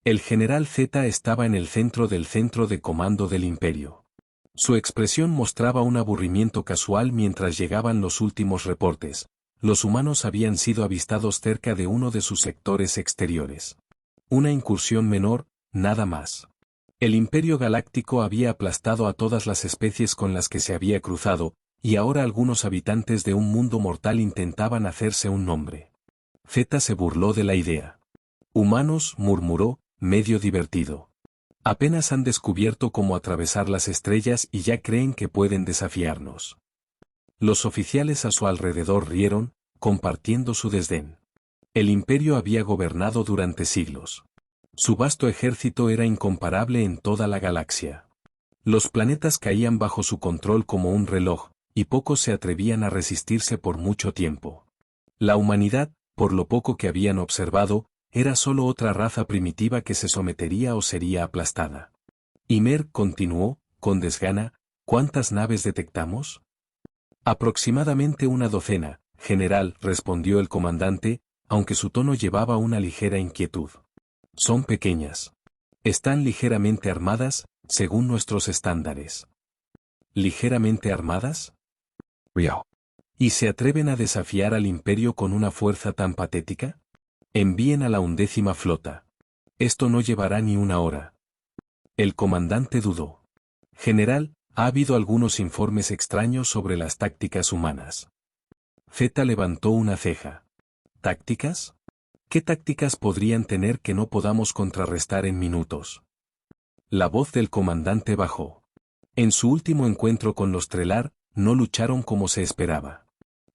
El general Z estaba en el centro de comando del Imperio. Su expresión mostraba un aburrimiento casual mientras llegaban los últimos reportes. Los humanos habían sido avistados cerca de uno de sus sectores exteriores. Una incursión menor, nada más. El Imperio Galáctico había aplastado a todas las especies con las que se había cruzado, y ahora algunos habitantes de un mundo mortal intentaban hacerse un nombre. Z se burló de la idea. Humanos, murmuró, medio divertido. Apenas han descubierto cómo atravesar las estrellas y ya creen que pueden desafiarnos. Los oficiales a su alrededor rieron, compartiendo su desdén. El Imperio había gobernado durante siglos. Su vasto ejército era incomparable en toda la galaxia. Los planetas caían bajo su control como un reloj, y pocos se atrevían a resistirse por mucho tiempo. La humanidad, por lo poco que habían observado, era solo otra raza primitiva que se sometería o sería aplastada. Ymer continuó, con desgana, ¿cuántas naves detectamos? Aproximadamente una docena, general, respondió el comandante, aunque su tono llevaba una ligera inquietud. Son pequeñas. Están ligeramente armadas, según nuestros estándares. ¿Ligeramente armadas? ¿Y se atreven a desafiar al Imperio con una fuerza tan patética? Envíen a la 11ª flota. Esto no llevará ni una hora. El comandante dudó. General, ha habido algunos informes extraños sobre las tácticas humanas. Z levantó una ceja. ¿Tácticas? ¿Qué tácticas podrían tener que no podamos contrarrestar en minutos? La voz del comandante bajó. En su último encuentro con los Trelar, no lucharon como se esperaba.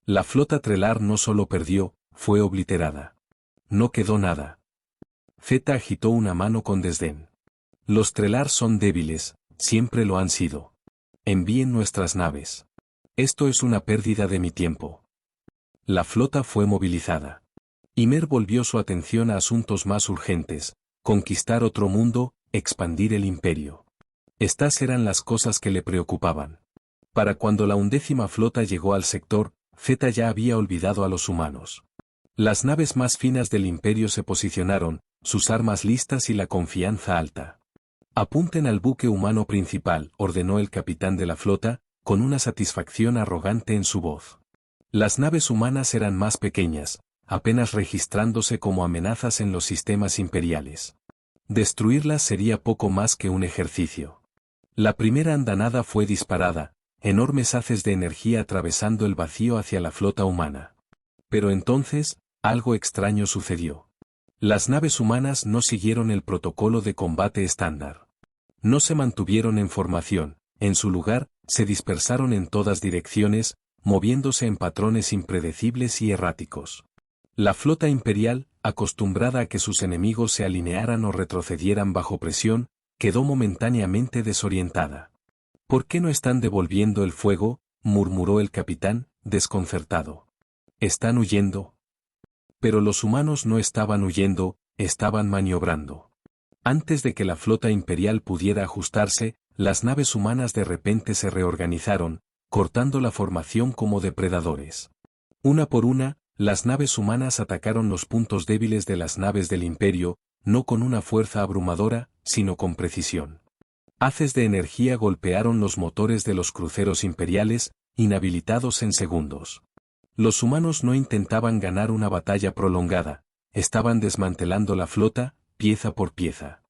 La flota Trelar no solo perdió, fue obliterada. No quedó nada. Z agitó una mano con desdén. Los Trelar son débiles, siempre lo han sido. Envíen nuestras naves. Esto es una pérdida de mi tiempo. La flota fue movilizada. Ymer volvió su atención a asuntos más urgentes, conquistar otro mundo, expandir el Imperio. Estas eran las cosas que le preocupaban. Para cuando la 11ª flota llegó al sector, Z ya había olvidado a los humanos. Las naves más finas del Imperio se posicionaron, sus armas listas y la confianza alta. Apunten al buque humano principal, ordenó el capitán de la flota, con una satisfacción arrogante en su voz. Las naves humanas eran más pequeñas, apenas registrándose como amenazas en los sistemas imperiales. Destruirlas sería poco más que un ejercicio. La primera andanada fue disparada, enormes haces de energía atravesando el vacío hacia la flota humana. Pero entonces, algo extraño sucedió. Las naves humanas no siguieron el protocolo de combate estándar. No se mantuvieron en formación, en su lugar, se dispersaron en todas direcciones, moviéndose en patrones impredecibles y erráticos. La flota imperial, acostumbrada a que sus enemigos se alinearan o retrocedieran bajo presión, quedó momentáneamente desorientada. ¿Por qué no están devolviendo el fuego?, murmuró el capitán, desconcertado. ¿Están huyendo? Pero los humanos no estaban huyendo, estaban maniobrando. Antes de que la flota imperial pudiera ajustarse, las naves humanas de repente se reorganizaron, cortando la formación como depredadores. Una por una, las naves humanas atacaron los puntos débiles de las naves del Imperio, no con una fuerza abrumadora, sino con precisión. Haces de energía golpearon los motores de los cruceros imperiales, inhabilitados en segundos. Los humanos no intentaban ganar una batalla prolongada, estaban desmantelando la flota, pieza por pieza.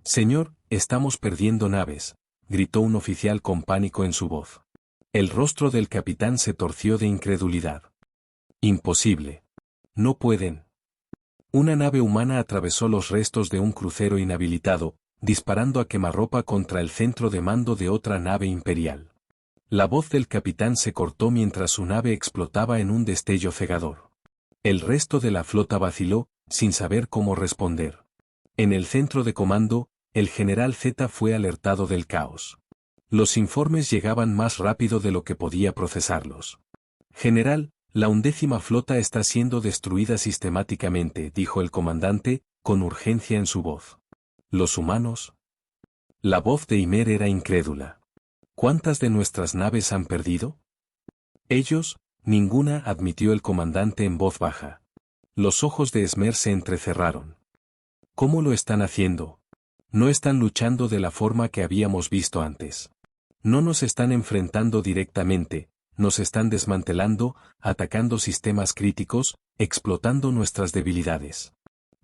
Señor, estamos perdiendo naves, gritó un oficial con pánico en su voz. El rostro del capitán se torció de incredulidad. Imposible. No pueden. Una nave humana atravesó los restos de un crucero inhabilitado, disparando a quemarropa contra el centro de mando de otra nave imperial. La voz del capitán se cortó mientras su nave explotaba en un destello cegador. El resto de la flota vaciló, sin saber cómo responder. En el centro de comando, el general Z fue alertado del caos. Los informes llegaban más rápido de lo que podía procesarlos. General, la 11ª flota está siendo destruida sistemáticamente, dijo el comandante, con urgencia en su voz. ¿Los humanos? La voz de Ymer era incrédula. ¿Cuántas de nuestras naves han perdido? Ellos, ninguna, admitió el comandante en voz baja. Los ojos de Esmer se entrecerraron. ¿Cómo lo están haciendo? No están luchando de la forma que habíamos visto antes. No nos están enfrentando directamente, nos están desmantelando, atacando sistemas críticos, explotando nuestras debilidades.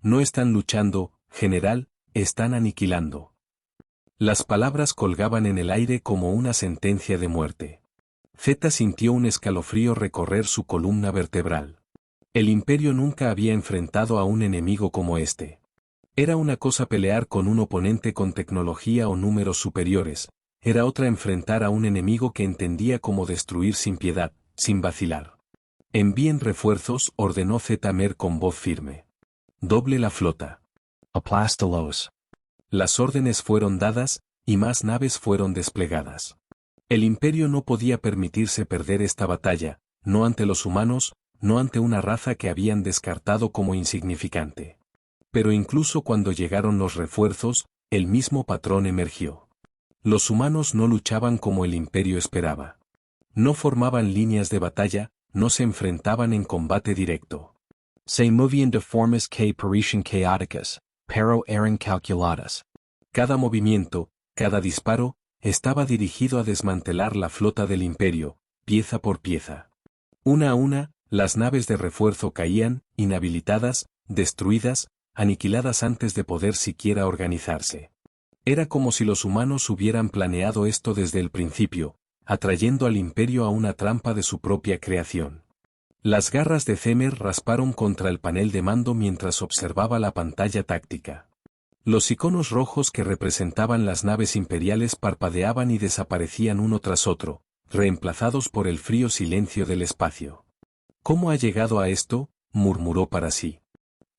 No están luchando, general, están aniquilando. Las palabras colgaban en el aire como una sentencia de muerte. Zeta sintió un escalofrío recorrer su columna vertebral. El Imperio nunca había enfrentado a un enemigo como este. Era una cosa pelear con un oponente con tecnología o números superiores, era otra enfrentar a un enemigo que entendía cómo destruir sin piedad, sin vacilar. Envíen refuerzos, ordenó Zetamer con voz firme. Doble la flota. Aplástalos. Las órdenes fueron dadas, y más naves fueron desplegadas. El Imperio no podía permitirse perder esta batalla, no ante los humanos, no ante una raza que habían descartado como insignificante. Pero incluso cuando llegaron los refuerzos, el mismo patrón emergió. Los humanos no luchaban como el Imperio esperaba. No formaban líneas de batalla, no se enfrentaban en combate directo. Se movían de formas que parecían caóticas, pero eran calculadas. Cada movimiento, cada disparo, estaba dirigido a desmantelar la flota del Imperio, pieza por pieza. Una a una, las naves de refuerzo caían, inhabilitadas, destruidas, aniquiladas antes de poder siquiera organizarse. Era como si los humanos hubieran planeado esto desde el principio, atrayendo al Imperio a una trampa de su propia creación. Las garras de Zemer rasparon contra el panel de mando mientras observaba la pantalla táctica. Los iconos rojos que representaban las naves imperiales parpadeaban y desaparecían uno tras otro, reemplazados por el frío silencio del espacio. ¿Cómo ha llegado a esto?, murmuró para sí.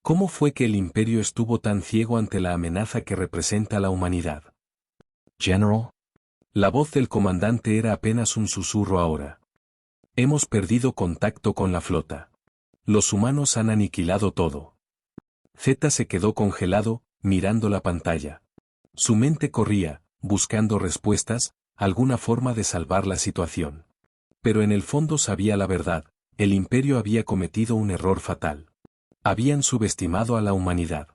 ¿Cómo fue que el Imperio estuvo tan ciego ante la amenaza que representa la humanidad? General. La voz del comandante era apenas un susurro ahora. Hemos perdido contacto con la flota. Los humanos han aniquilado todo. Zeta se quedó congelado, mirando la pantalla. Su mente corría, buscando respuestas, alguna forma de salvar la situación. Pero en el fondo sabía la verdad, el Imperio había cometido un error fatal. Habían subestimado a la humanidad.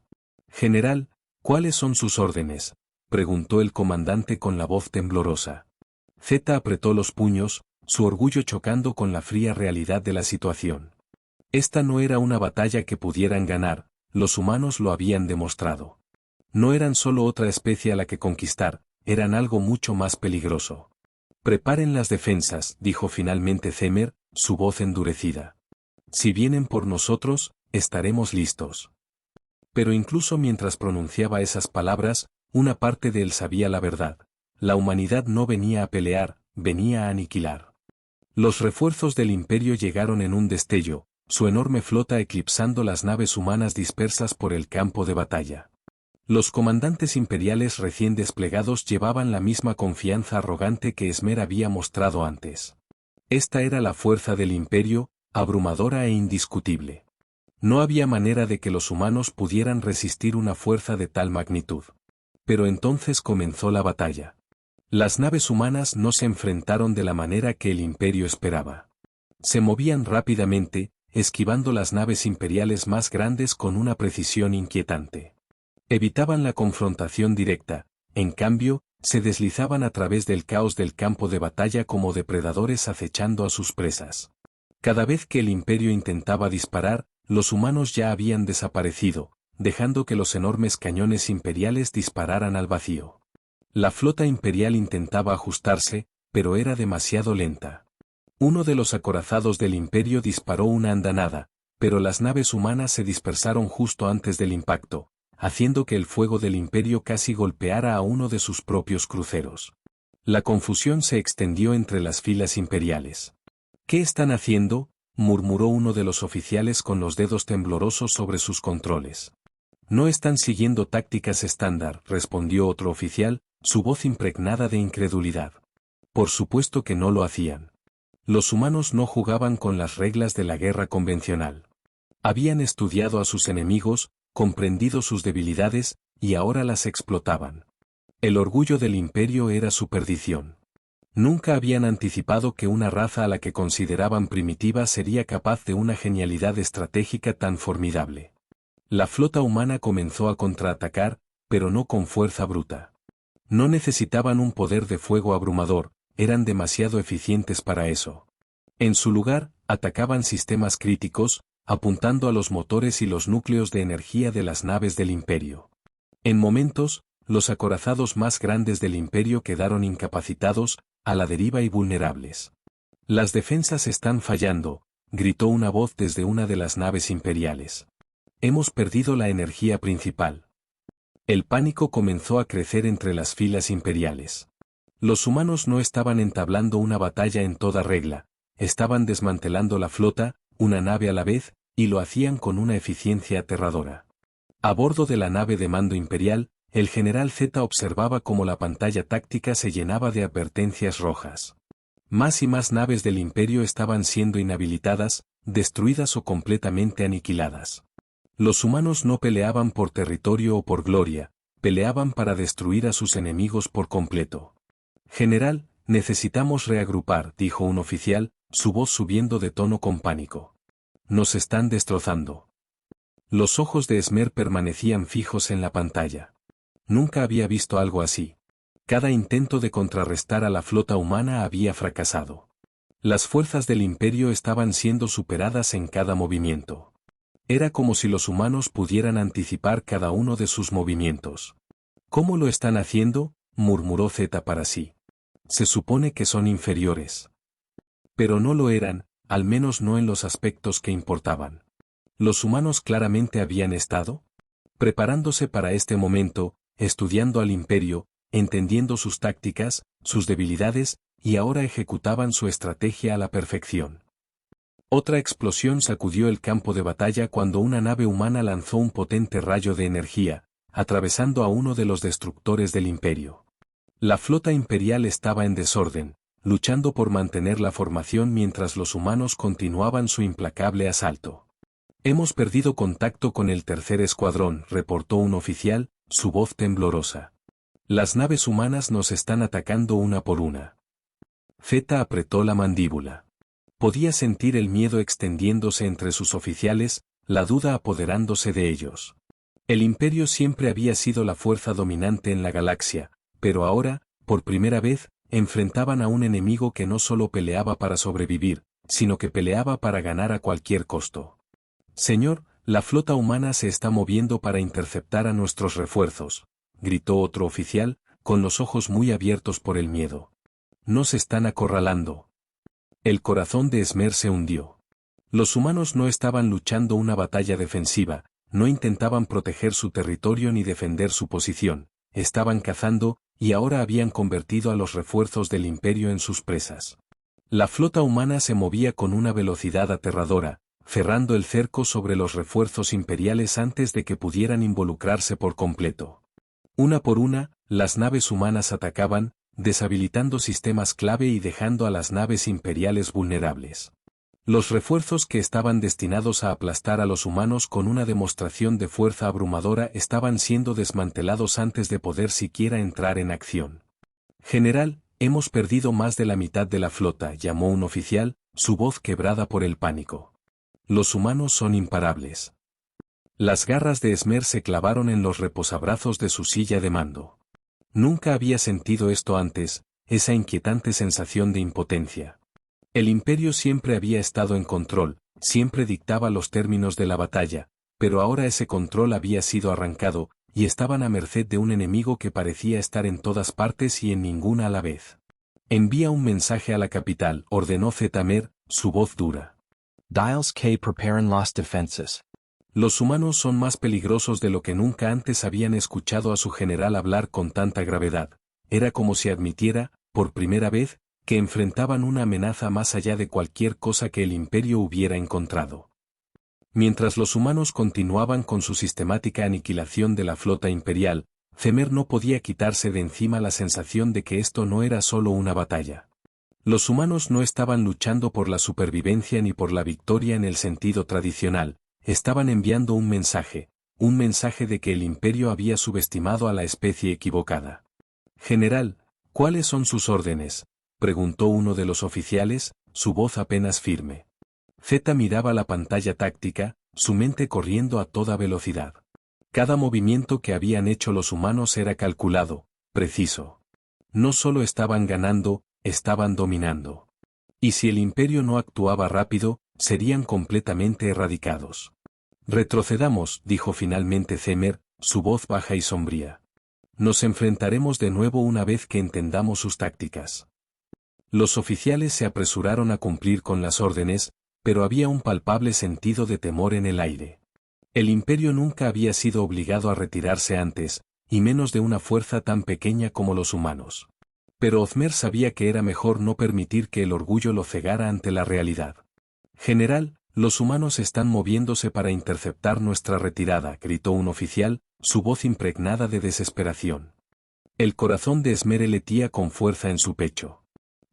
General, ¿cuáles son sus órdenes?, preguntó el comandante con la voz temblorosa. Zeta apretó los puños, su orgullo chocando con la fría realidad de la situación. Esta no era una batalla que pudieran ganar, los humanos lo habían demostrado. No eran solo otra especie a la que conquistar, eran algo mucho más peligroso. Preparen las defensas, dijo finalmente Zemer, su voz endurecida. Si vienen por nosotros, estaremos listos. Pero incluso mientras pronunciaba esas palabras, una parte de él sabía la verdad. La humanidad no venía a pelear, venía a aniquilar. Los refuerzos del Imperio llegaron en un destello, su enorme flota eclipsando las naves humanas dispersas por el campo de batalla. Los comandantes imperiales recién desplegados llevaban la misma confianza arrogante que Esmer había mostrado antes. Esta era la fuerza del Imperio, abrumadora e indiscutible. No había manera de que los humanos pudieran resistir una fuerza de tal magnitud. Pero entonces comenzó la batalla. Las naves humanas no se enfrentaron de la manera que el Imperio esperaba. Se movían rápidamente, esquivando las naves imperiales más grandes con una precisión inquietante. Evitaban la confrontación directa, en cambio, se deslizaban a través del caos del campo de batalla como depredadores acechando a sus presas. Cada vez que el Imperio intentaba disparar, los humanos ya habían desaparecido, dejando que los enormes cañones imperiales dispararan al vacío. La flota imperial intentaba ajustarse, pero era demasiado lenta. Uno de los acorazados del Imperio disparó una andanada, pero las naves humanas se dispersaron justo antes del impacto, haciendo que el fuego del Imperio casi golpeara a uno de sus propios cruceros. La confusión se extendió entre las filas imperiales. ¿Qué están haciendo?, murmuró uno de los oficiales con los dedos temblorosos sobre sus controles. No están siguiendo tácticas estándar, respondió otro oficial, su voz impregnada de incredulidad. Por supuesto que no lo hacían. Los humanos no jugaban con las reglas de la guerra convencional. Habían estudiado a sus enemigos, comprendido sus debilidades, y ahora las explotaban. El orgullo del Imperio era su perdición. Nunca habían anticipado que una raza a la que consideraban primitiva sería capaz de una genialidad estratégica tan formidable. La flota humana comenzó a contraatacar, pero no con fuerza bruta. No necesitaban un poder de fuego abrumador, eran demasiado eficientes para eso. En su lugar, atacaban sistemas críticos, apuntando a los motores y los núcleos de energía de las naves del Imperio. En momentos, los acorazados más grandes del Imperio quedaron incapacitados, a la deriva y vulnerables. Las defensas están fallando, gritó una voz desde una de las naves imperiales. Hemos perdido la energía principal. El pánico comenzó a crecer entre las filas imperiales. Los humanos no estaban entablando una batalla en toda regla, estaban desmantelando la flota, una nave a la vez, y lo hacían con una eficiencia aterradora. A bordo de la nave de mando imperial, el general Z observaba cómo la pantalla táctica se llenaba de advertencias rojas. Más y más naves del Imperio estaban siendo inhabilitadas, destruidas o completamente aniquiladas. Los humanos no peleaban por territorio o por gloria, peleaban para destruir a sus enemigos por completo. General, necesitamos reagrupar, dijo un oficial, su voz subiendo de tono con pánico. Nos están destrozando. Los ojos de Esmer permanecían fijos en la pantalla. Nunca había visto algo así. Cada intento de contrarrestar a la flota humana había fracasado. Las fuerzas del Imperio estaban siendo superadas en cada movimiento. Era como si los humanos pudieran anticipar cada uno de sus movimientos. ¿Cómo lo están haciendo?, murmuró Z para sí. Se supone que son inferiores. Pero no lo eran, al menos no en los aspectos que importaban. Los humanos claramente habían estado preparándose para este momento, estudiando al Imperio, entendiendo sus tácticas, sus debilidades, y ahora ejecutaban su estrategia a la perfección. Otra explosión sacudió el campo de batalla cuando una nave humana lanzó un potente rayo de energía, atravesando a uno de los destructores del Imperio. La flota imperial estaba en desorden, luchando por mantener la formación mientras los humanos continuaban su implacable asalto. Hemos perdido contacto con el tercer escuadrón, reportó un oficial, su voz temblorosa. Las naves humanas nos están atacando una por una. Z apretó la mandíbula. Podía sentir el miedo extendiéndose entre sus oficiales, la duda apoderándose de ellos. El Imperio siempre había sido la fuerza dominante en la galaxia, pero ahora, por primera vez, enfrentaban a un enemigo que no solo peleaba para sobrevivir, sino que peleaba para ganar a cualquier costo. Señor, la flota humana se está moviendo para interceptar a nuestros refuerzos, gritó otro oficial, con los ojos muy abiertos por el miedo. Nos están acorralando. El corazón de Esmer se hundió. Los humanos no estaban luchando una batalla defensiva, no intentaban proteger su territorio ni defender su posición, estaban cazando, y ahora habían convertido a los refuerzos del Imperio en sus presas. La flota humana se movía con una velocidad aterradora, cerrando el cerco sobre los refuerzos imperiales antes de que pudieran involucrarse por completo. Una por una, las naves humanas atacaban, deshabilitando sistemas clave y dejando a las naves imperiales vulnerables. Los refuerzos que estaban destinados a aplastar a los humanos con una demostración de fuerza abrumadora estaban siendo desmantelados antes de poder siquiera entrar en acción. General, hemos perdido más de la mitad de la flota, llamó un oficial, su voz quebrada por el pánico. Los humanos son imparables. Las garras de Esmer se clavaron en los reposabrazos de su silla de mando. Nunca había sentido esto antes, esa inquietante sensación de impotencia. El Imperio siempre había estado en control, siempre dictaba los términos de la batalla, pero ahora ese control había sido arrancado, y estaban a merced de un enemigo que parecía estar en todas partes y en ninguna a la vez. Envía un mensaje a la capital, ordenó Zetamer, su voz dura. Dials K preparen las defensas. Los humanos son más peligrosos de lo que nunca antes habían escuchado a su general hablar con tanta gravedad. Era como si admitiera, por primera vez, que enfrentaban una amenaza más allá de cualquier cosa que el Imperio hubiera encontrado. Mientras los humanos continuaban con su sistemática aniquilación de la flota imperial, Zemer no podía quitarse de encima la sensación de que esto no era solo una batalla. Los humanos no estaban luchando por la supervivencia ni por la victoria en el sentido tradicional. Estaban enviando un mensaje de que el Imperio había subestimado a la especie equivocada. General, ¿cuáles son sus órdenes?, preguntó uno de los oficiales, su voz apenas firme. Z miraba la pantalla táctica, su mente corriendo a toda velocidad. Cada movimiento que habían hecho los humanos era calculado, preciso. No solo estaban ganando, estaban dominando. Y si el imperio no actuaba rápido, serían completamente erradicados. Retrocedamos, dijo finalmente Zemer, su voz baja y sombría. Nos enfrentaremos de nuevo una vez que entendamos sus tácticas. Los oficiales se apresuraron a cumplir con las órdenes, pero había un palpable sentido de temor en el aire. El imperio nunca había sido obligado a retirarse antes, y menos de una fuerza tan pequeña como los humanos. Pero Othmer sabía que era mejor no permitir que el orgullo lo cegara ante la realidad. General, los humanos están moviéndose para interceptar nuestra retirada, gritó un oficial, su voz impregnada de desesperación. El corazón de Esmere latía con fuerza en su pecho.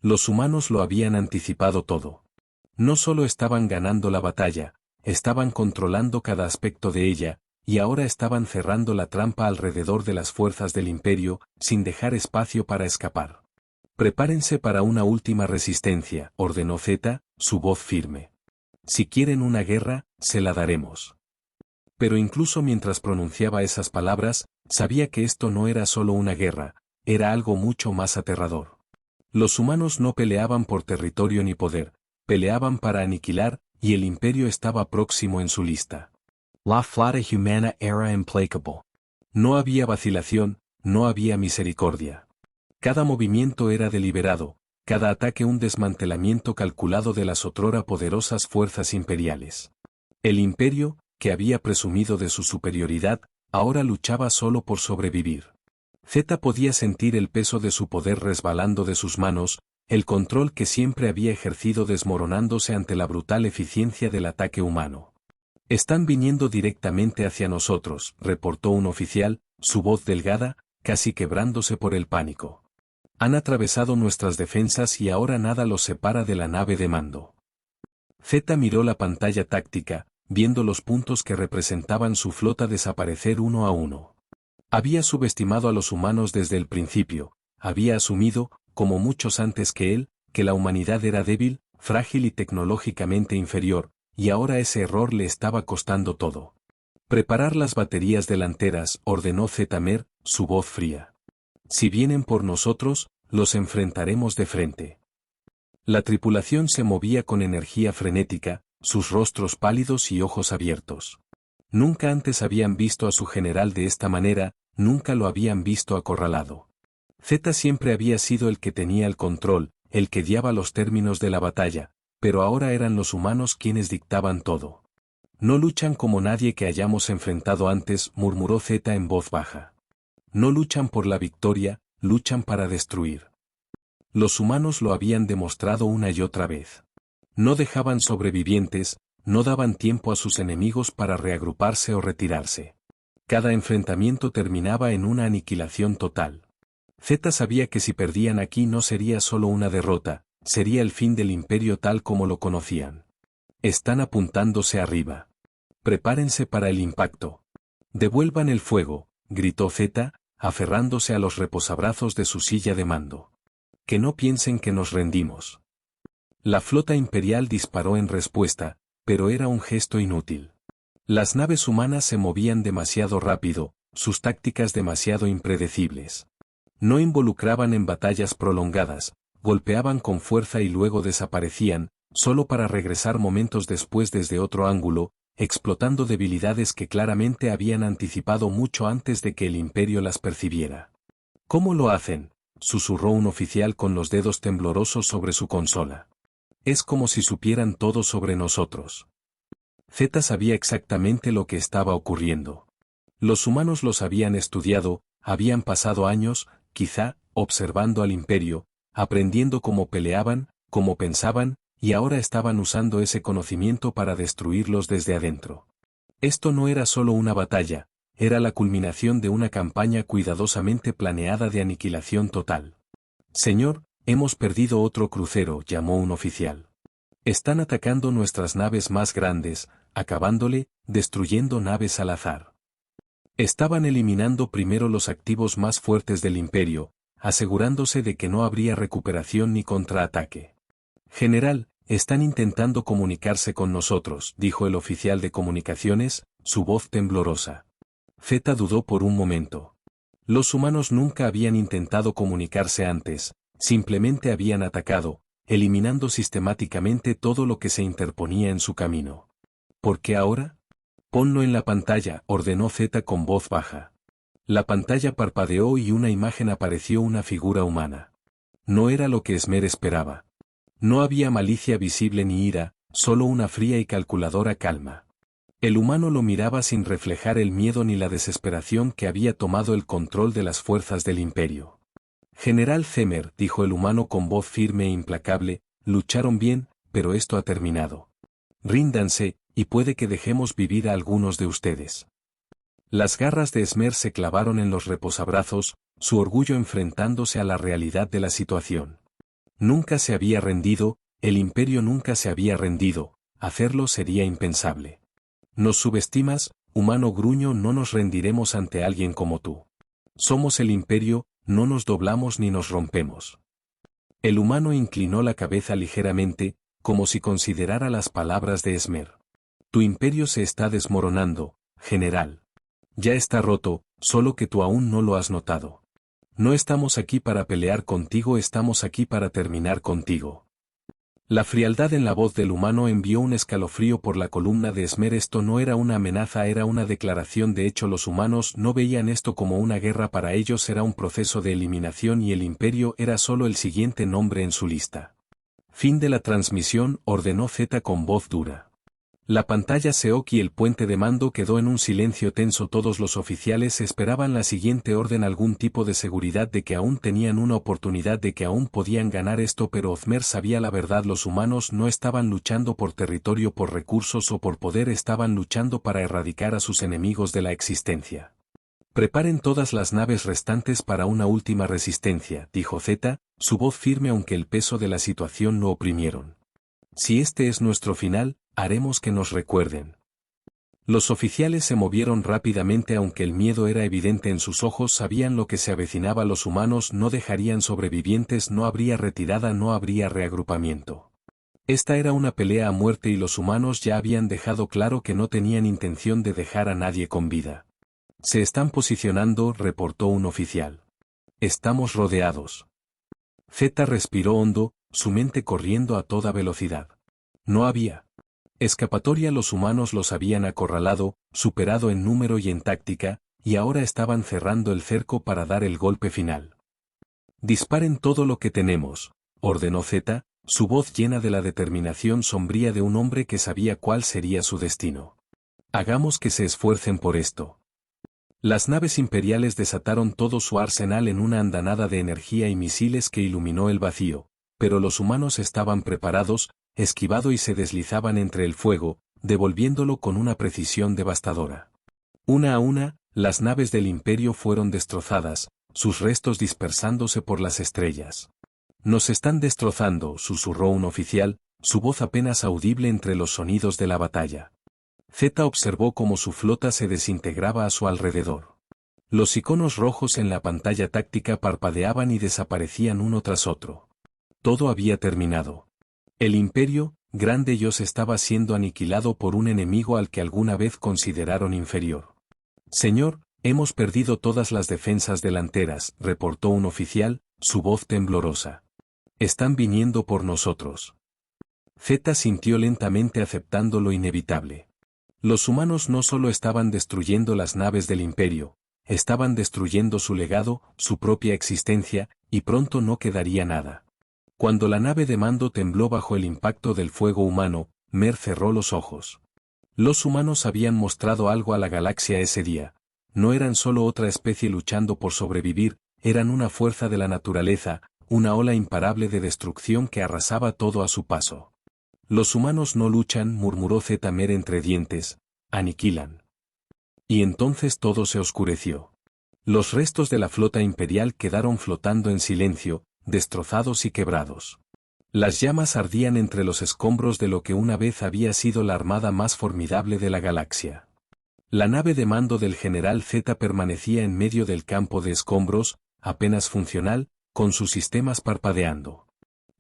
Los humanos lo habían anticipado todo. No solo estaban ganando la batalla, estaban controlando cada aspecto de ella, y ahora estaban cerrando la trampa alrededor de las fuerzas del imperio, sin dejar espacio para escapar. Prepárense para una última resistencia, ordenó Zeta, su voz firme. Si quieren una guerra, se la daremos. Pero incluso mientras pronunciaba esas palabras, sabía que esto no era solo una guerra, era algo mucho más aterrador. Los humanos no peleaban por territorio ni poder, peleaban para aniquilar, y el imperio estaba próximo en su lista. La flota humana era implacable. No había vacilación, no había misericordia. Cada movimiento era deliberado, cada ataque un desmantelamiento calculado de las otrora poderosas fuerzas imperiales. El imperio, que había presumido de su superioridad, ahora luchaba solo por sobrevivir. Zeta podía sentir el peso de su poder resbalando de sus manos, el control que siempre había ejercido desmoronándose ante la brutal eficiencia del ataque humano. Están viniendo directamente hacia nosotros, reportó un oficial, su voz delgada, casi quebrándose por el pánico. Han atravesado nuestras defensas y ahora nada los separa de la nave de mando. Zeta miró la pantalla táctica, viendo los puntos que representaban su flota desaparecer uno a uno. Había subestimado a los humanos desde el principio, había asumido, como muchos antes que él, que la humanidad era débil, frágil y tecnológicamente inferior, y ahora ese error le estaba costando todo. Preparar las baterías delanteras, ordenó Zetamer, su voz fría. Si vienen por nosotros, los enfrentaremos de frente. La tripulación se movía con energía frenética, sus rostros pálidos y ojos abiertos. Nunca antes habían visto a su general de esta manera, nunca lo habían visto acorralado. Zeta siempre había sido el que tenía el control, el que guiaba los términos de la batalla, pero ahora eran los humanos quienes dictaban todo. No luchan como nadie que hayamos enfrentado antes, murmuró Zeta en voz baja. No luchan por la victoria, luchan para destruir. Los humanos lo habían demostrado una y otra vez. No dejaban sobrevivientes, no daban tiempo a sus enemigos para reagruparse o retirarse. Cada enfrentamiento terminaba en una aniquilación total. Zeta sabía que si perdían aquí no sería solo una derrota, sería el fin del imperio tal como lo conocían. Están apuntándose arriba. Prepárense para el impacto. Devuelvan el fuego, gritó Zeta, aferrándose a los reposabrazos de su silla de mando. Que no piensen que nos rendimos. La flota imperial disparó en respuesta, pero era un gesto inútil. Las naves humanas se movían demasiado rápido, sus tácticas demasiado impredecibles. No involucraban en batallas prolongadas, golpeaban con fuerza y luego desaparecían, solo para regresar momentos después desde otro ángulo, explotando debilidades que claramente habían anticipado mucho antes de que el imperio las percibiera. ¿Cómo lo hacen?, susurró un oficial con los dedos temblorosos sobre su consola. Es como si supieran todo sobre nosotros. Zeta sabía exactamente lo que estaba ocurriendo. Los humanos los habían estudiado, habían pasado años, quizá, observando al imperio, aprendiendo cómo peleaban, cómo pensaban, y ahora estaban usando ese conocimiento para destruirlos desde adentro. Esto no era solo una batalla, era la culminación de una campaña cuidadosamente planeada de aniquilación total. Señor, hemos perdido otro crucero, llamó un oficial. Están atacando nuestras naves más grandes, acabándole, destruyendo naves al azar. Estaban eliminando primero los activos más fuertes del imperio, asegurándose de que no habría recuperación ni contraataque. General, Están intentando comunicarse con nosotros, dijo el oficial de comunicaciones, su voz temblorosa. Zeta dudó por un momento. Los humanos nunca habían intentado comunicarse antes, simplemente habían atacado, eliminando sistemáticamente todo lo que se interponía en su camino. ¿Por qué ahora? Ponlo en la pantalla, ordenó Zeta con voz baja. La pantalla parpadeó y una imagen apareció, una figura humana. No era lo que Esmer esperaba. No había malicia visible ni ira, solo una fría y calculadora calma. El humano lo miraba sin reflejar el miedo ni la desesperación que había tomado el control de las fuerzas del imperio. General Zemer, dijo el humano con voz firme e implacable, lucharon bien, pero esto ha terminado. Ríndanse, y puede que dejemos vivir a algunos de ustedes. Las garras de Esmer se clavaron en los reposabrazos, su orgullo enfrentándose a la realidad de la situación. Nunca se había rendido, el imperio nunca se había rendido, hacerlo sería impensable. Nos subestimas, humano gruño, no nos rendiremos ante alguien como tú. Somos el imperio, no nos doblamos ni nos rompemos. El humano inclinó la cabeza ligeramente, como si considerara las palabras de Esmer. Tu imperio se está desmoronando, general. Ya está roto, solo que tú aún no lo has notado. No estamos aquí para pelear contigo, estamos aquí para terminar contigo. La frialdad en la voz del humano envió un escalofrío por la columna de Esmer. Esto no era una amenaza, era una declaración. De hecho, los humanos no veían esto como una guerra, para ellos era un proceso de eliminación y el imperio era solo el siguiente nombre en su lista. Fin de la transmisión, ordenó Zeta con voz dura. La pantalla se ocultó y el puente de mando quedó en un silencio tenso. Todos los oficiales esperaban la siguiente orden, algún tipo de seguridad de que aún tenían una oportunidad, de que aún podían ganar esto, pero Ozmer sabía la verdad. Los humanos no estaban luchando por territorio, por recursos o por poder, estaban luchando para erradicar a sus enemigos de la existencia. Preparen todas las naves restantes para una última resistencia, dijo Zeta, su voz firme aunque el peso de la situación lo oprimieron. Si este es nuestro final, haremos que nos recuerden. Los oficiales se movieron rápidamente aunque el miedo era evidente en sus ojos, sabían lo que se avecinaba. Los humanos no dejarían sobrevivientes, no habría retirada, no habría reagrupamiento. Esta era una pelea a muerte y los humanos ya habían dejado claro que no tenían intención de dejar a nadie con vida. Se están posicionando, reportó un oficial. Estamos rodeados. Zeta respiró hondo, su mente corriendo a toda velocidad. No había escapatoria, los humanos los habían acorralado, superado en número y en táctica, y ahora estaban cerrando el cerco para dar el golpe final. Disparen todo lo que tenemos, ordenó Zeta, su voz llena de la determinación sombría de un hombre que sabía cuál sería su destino. Hagamos que se esfuercen por esto. Las naves imperiales desataron todo su arsenal en una andanada de energía y misiles que iluminó el vacío, pero los humanos estaban preparados, esquivado y se deslizaban entre el fuego, devolviéndolo con una precisión devastadora. Una a una, las naves del imperio fueron destrozadas, sus restos dispersándose por las estrellas. Nos están destrozando, susurró un oficial, su voz apenas audible entre los sonidos de la batalla. Zeta observó cómo su flota se desintegraba a su alrededor. Los iconos rojos en la pantalla táctica parpadeaban y desaparecían uno tras otro. Todo había terminado. El imperio, grande Dios, estaba siendo aniquilado por un enemigo al que alguna vez consideraron inferior. Señor, hemos perdido todas las defensas delanteras, reportó un oficial, su voz temblorosa. Están viniendo por nosotros. Zeta sintió lentamente, aceptando lo inevitable. Los humanos no solo estaban destruyendo las naves del imperio, estaban destruyendo su legado, su propia existencia, y pronto no quedaría nada. Cuando la nave de mando tembló bajo el impacto del fuego humano, Mer cerró los ojos. Los humanos habían mostrado algo a la galaxia ese día. No eran solo otra especie luchando por sobrevivir, eran una fuerza de la naturaleza, una ola imparable de destrucción que arrasaba todo a su paso. Los humanos no luchan, murmuró Zeta Mer entre dientes, aniquilan. Y entonces todo se oscureció. Los restos de la flota imperial quedaron flotando en silencio, destrozados y quebrados. Las llamas ardían entre los escombros de lo que una vez había sido la armada más formidable de la galaxia. La nave de mando del general Zeta permanecía en medio del campo de escombros, apenas funcional, con sus sistemas parpadeando.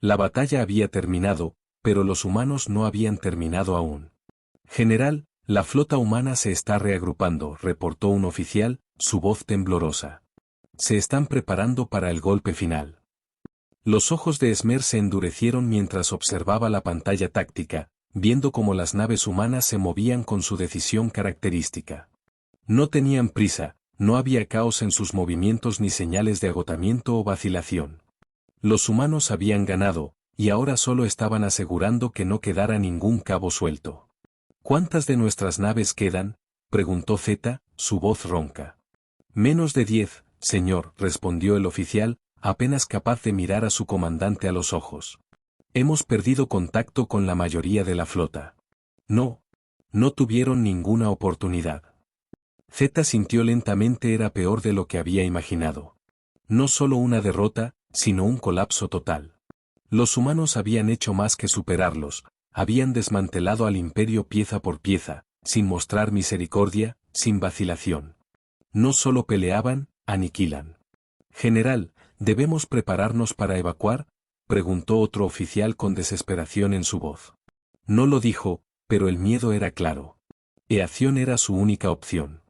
La batalla había terminado, pero los humanos no habían terminado aún. General, la flota humana se está reagrupando, reportó un oficial, su voz temblorosa. Se están preparando para el golpe final. Los ojos de Esmer se endurecieron mientras observaba la pantalla táctica, viendo cómo las naves humanas se movían con su decisión característica. No tenían prisa, no había caos en sus movimientos ni señales de agotamiento o vacilación. Los humanos habían ganado, y ahora solo estaban asegurando que no quedara ningún cabo suelto. ¿Cuántas de nuestras naves quedan?, preguntó Zeta, su voz ronca. Menos de 10, señor, respondió el oficial, apenas capaz de mirar a su comandante a los ojos. Hemos perdido contacto con la mayoría de la flota. No tuvieron ninguna oportunidad. Zeta sintió lentamente era peor de lo que había imaginado. No solo una derrota, sino un colapso total. Los humanos habían hecho más que superarlos, habían desmantelado al imperio pieza por pieza, sin mostrar misericordia, sin vacilación. No solo peleaban, aniquilan. General, ¿debemos prepararnos para evacuar?, preguntó otro oficial con desesperación en su voz. No lo dijo, pero el miedo era claro. Eacción era su única opción.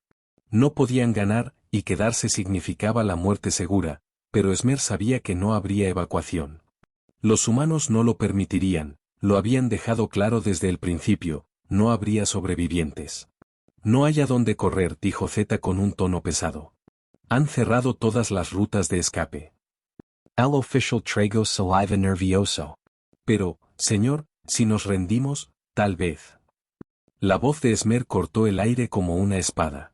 No podían ganar, y quedarse significaba la muerte segura, pero Esmer sabía que no habría evacuación. Los humanos no lo permitirían, lo habían dejado claro desde el principio, no habría sobrevivientes. No hay a dónde correr, dijo Zeta con un tono pesado. Han cerrado todas las rutas de escape. El oficial trago saliva nervioso. Pero, señor, si nos rendimos, tal vez. La voz de Esmer cortó el aire como una espada.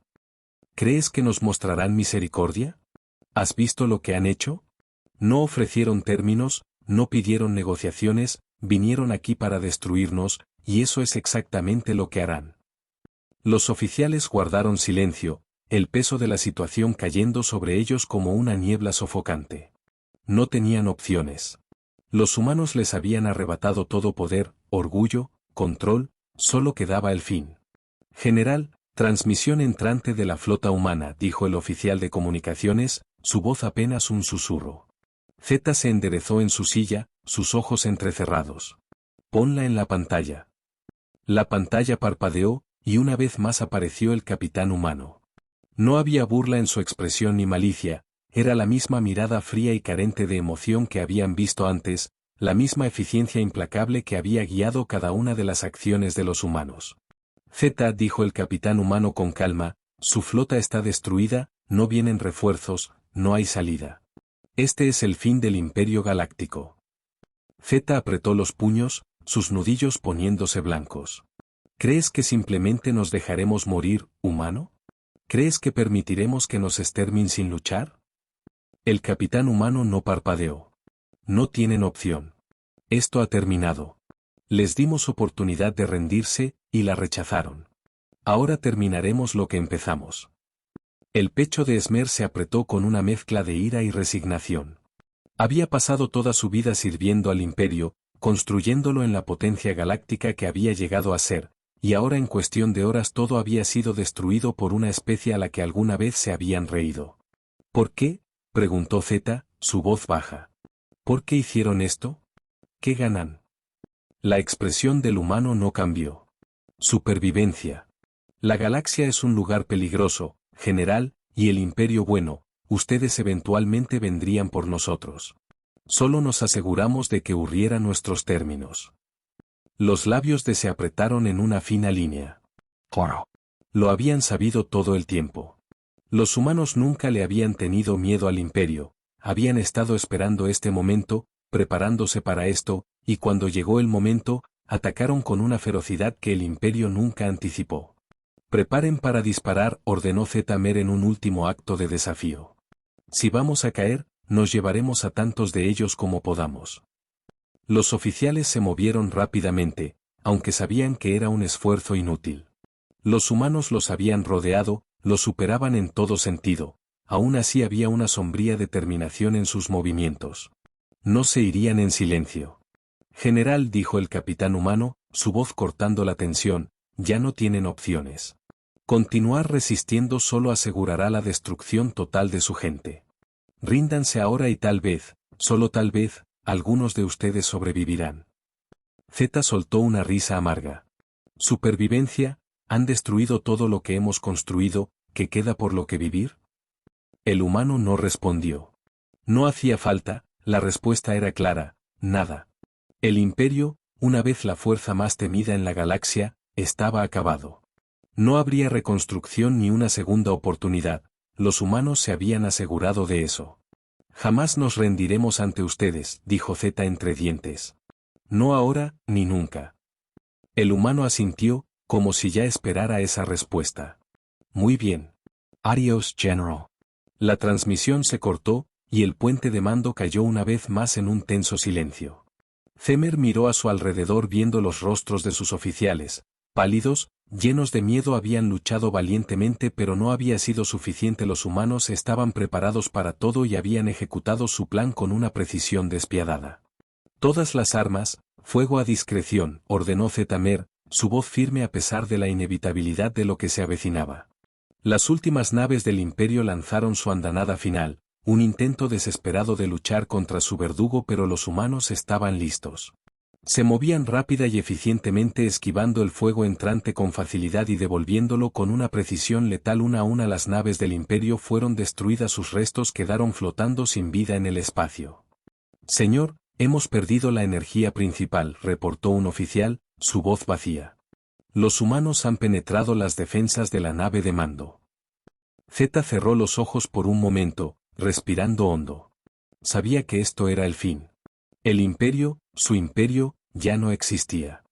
¿Crees que nos mostrarán misericordia? ¿Has visto lo que han hecho? No ofrecieron términos, no pidieron negociaciones, vinieron aquí para destruirnos, y eso es exactamente lo que harán. Los oficiales guardaron silencio, el peso de la situación cayendo sobre ellos como una niebla sofocante. No tenían opciones. Los humanos les habían arrebatado todo poder, orgullo, control, solo quedaba el fin. General, transmisión entrante de la flota humana, dijo el oficial de comunicaciones, su voz apenas un susurro. Zeta se enderezó en su silla, sus ojos entrecerrados. Ponla en la pantalla. La pantalla parpadeó, y una vez más apareció el capitán humano. No había burla en su expresión ni malicia, era la misma mirada fría y carente de emoción que habían visto antes, la misma eficiencia implacable que había guiado cada una de las acciones de los humanos. Zeta, dijo el capitán humano con calma, su flota está destruida, no vienen refuerzos, no hay salida. Este es el fin del Imperio Galáctico. Zeta apretó los puños, sus nudillos poniéndose blancos. ¿Crees que simplemente nos dejaremos morir, humano? ¿Crees que permitiremos que nos exterminen sin luchar? El capitán humano no parpadeó. No tienen opción. Esto ha terminado. Les dimos oportunidad de rendirse, y la rechazaron. Ahora terminaremos lo que empezamos. El pecho de Esmer se apretó con una mezcla de ira y resignación. Había pasado toda su vida sirviendo al imperio, construyéndolo en la potencia galáctica que había llegado a ser, y ahora en cuestión de horas todo había sido destruido por una especie a la que alguna vez se habían reído. ¿Por qué?, preguntó Zeta, su voz baja. ¿Por qué hicieron esto? ¿Qué ganan? La expresión del humano no cambió. Supervivencia. La galaxia es un lugar peligroso, general, y el imperio bueno, ustedes eventualmente vendrían por nosotros. Solo nos aseguramos de que hurrieran nuestros términos. Los labios se apretaron en una fina línea. Claro. Lo habían sabido todo el tiempo. Los humanos nunca le habían tenido miedo al imperio, habían estado esperando este momento, preparándose para esto, y cuando llegó el momento, atacaron con una ferocidad que el imperio nunca anticipó. Preparen para disparar, ordenó Zeta Mer en un último acto de desafío. Si vamos a caer, nos llevaremos a tantos de ellos como podamos. Los oficiales se movieron rápidamente, aunque sabían que era un esfuerzo inútil. Los humanos los habían rodeado, los superaban en todo sentido, aún así había una sombría determinación en sus movimientos. No se irían en silencio. General, dijo el capitán humano, su voz cortando la tensión, ya no tienen opciones. Continuar resistiendo solo asegurará la destrucción total de su gente. Ríndanse ahora y tal vez, solo tal vez, algunos de ustedes sobrevivirán. Zeta soltó una risa amarga. ¿Supervivencia? ¿Han destruido todo lo que hemos construido, que queda por lo que vivir? El humano no respondió. No hacía falta, la respuesta era clara, nada. El imperio, una vez la fuerza más temida en la galaxia, estaba acabado. No habría reconstrucción ni una segunda oportunidad, los humanos se habían asegurado de eso. Jamás nos rendiremos ante ustedes, dijo Zeta entre dientes. No ahora, ni nunca. El humano asintió, como si ya esperara esa respuesta. Muy bien. Adiós, General. La transmisión se cortó, y el puente de mando cayó una vez más en un tenso silencio. Zemer miró a su alrededor viendo los rostros de sus oficiales, pálidos, llenos de miedo habían luchado valientemente pero no había sido suficiente los humanos estaban preparados para todo y habían ejecutado su plan con una precisión despiadada. Todas las armas, fuego a discreción, ordenó Zetamer, su voz firme a pesar de la inevitabilidad de lo que se avecinaba. Las últimas naves del Imperio lanzaron su andanada final, un intento desesperado de luchar contra su verdugo pero los humanos estaban listos. Se movían rápida y eficientemente esquivando el fuego entrante con facilidad y devolviéndolo con una precisión letal una a una las naves del Imperio fueron destruidas sus restos quedaron flotando sin vida en el espacio. Señor, hemos perdido la energía principal, reportó un oficial, su voz vacía. Los humanos han penetrado las defensas de la nave de mando. Zeta cerró los ojos por un momento, respirando hondo. Sabía que esto era el fin. El imperio, su imperio, ya no existía.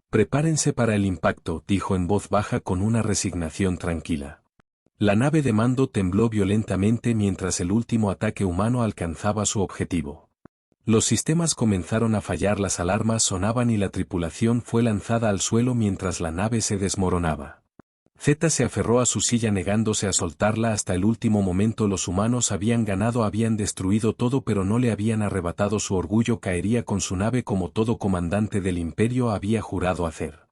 Prepárense para el impacto, dijo en voz baja con una resignación tranquila. La nave de mando tembló violentamente mientras el último ataque humano alcanzaba su objetivo. Los sistemas comenzaron a fallar, las alarmas sonaban y la tripulación fue lanzada al suelo mientras la nave se desmoronaba. Zeta se aferró a su silla negándose a soltarla hasta el último momento. Los humanos habían ganado, habían destruido todo pero no le habían arrebatado su orgullo, caería con su nave como todo comandante del imperio había jurado hacer.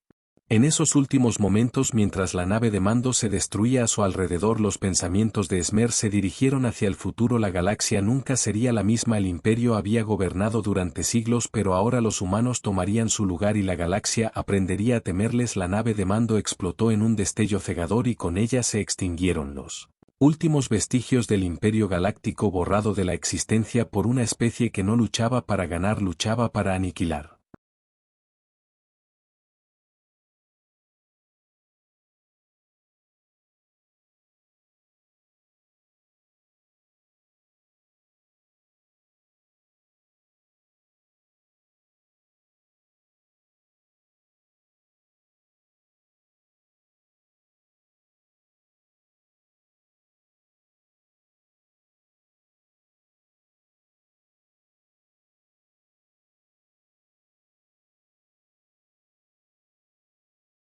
En esos últimos momentos mientras la nave de mando se destruía a su alrededor los pensamientos de Esmer se dirigieron hacia el futuro. La galaxia nunca sería la misma, el imperio había gobernado durante siglos pero ahora los humanos tomarían su lugar y la galaxia aprendería a temerles. La nave de mando explotó en un destello cegador y con ella se extinguieron los últimos vestigios del imperio galáctico borrado de la existencia por una especie que no luchaba para ganar, luchaba para aniquilar.